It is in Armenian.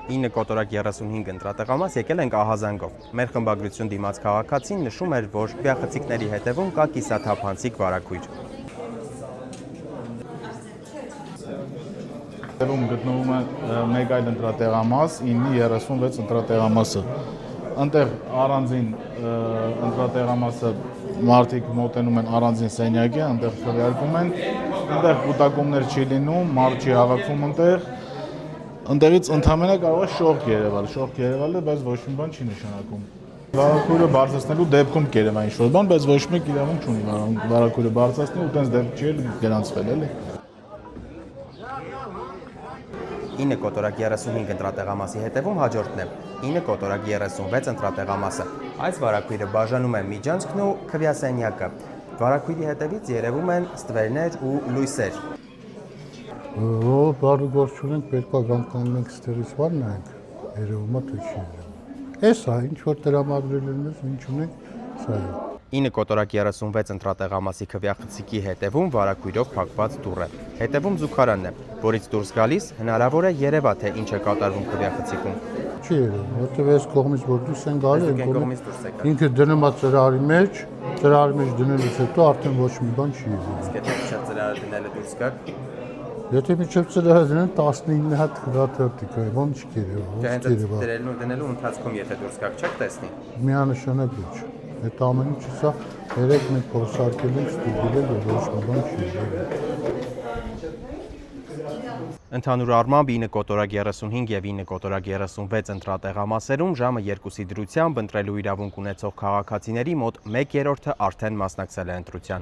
9 կոտորակ 35 ընտրատեղամաս եկել ենք ահազանգով։ Մեր խմբագրություն դիմաց քաղաքացին նշում էր, որ քվեախցիկների հետևում կա կիսաթափանցիկ վարակույր։ Գտնվում է մեկ այլ ընտրատեղամաս, 936 ընտրատեղամասը։ Այնտեղ առանձին ընտրատեղամասը մարդիկ մոտենում են առանձին սենյակի, այնտեղ քվեարկում են, այնտեղ կուտակումներ չի լինում, մարդ չի հավաքվում այնտեղ։ Այնտեղից ընդհանրապես կարող է շողք երևալ, բայց ոչ մի բան չի նշանակում։ Վարակույրը բարձրացնելու դեպքում կերևա ինչ-որ բան, բայց ոչ մեկ իրավունք չունի վարակույրը բարձրացնել ու տենց դեպք չի գրանցվել, էլի։ 9 կոտորակ 35 ընտրատեղամասի հետևում հաջորդն է 9 կոտորակ 36 ընտրատեղամասը։ Այս վարակույրը բաժանում է միջանցքն ու քվեասենյակը։ Վարակույրի հետևից երևում են ստվերներ ու լույսեր։ Բարի գործ ունենք, պետք է կանգնենք ստերից վար նայենք, երևում է թե չի երևում։ Էս է, ինչ որ տրամադրել են մեզ, ինչ ունենք, սա է։ 9 կոտորակ 36 ընտրատեղամասի քվեախցիկի հետևում վարակույրով փակված դուռ է։ Հետևում զուգարանն է, որից դուրս գալիս հնարավոր է երևա, թե ինչ է կատարվում քվեախցիկում։ Չի երևում, որտեղ այս կողմից որ դուրս են գալի, ինքը դնում է ծրարի մեջ դնելուց հետո արդեն ոչ մի բան չի երևում։ Եթե միջև ծրարը դնելը դուրս գա։ Եթե միջև ծրարը դնեն 19 հատ քվեաթերթիկ է, ոնց կերևա։ Դրելն ու դնելու ընթացքում եթե դուրս գաք չեք տեսնի։ Միանշանակ ոչ։ Այդ ամեն ինչը սա երեք մենք փորձարկել ենք ստուգել եւ ոչ մի բան չի եղել։ Ընդհանուր առմամբ 9 կոտորակ 35 եւ 9 կոտորակ 36 ընտրատեղամասերում ժամը 2-ի դրությամբ ընտրելու իրավունք ունեցող քաղաքացիների մոտ 1/3-ը արդեն մասնակցել է ընտրության։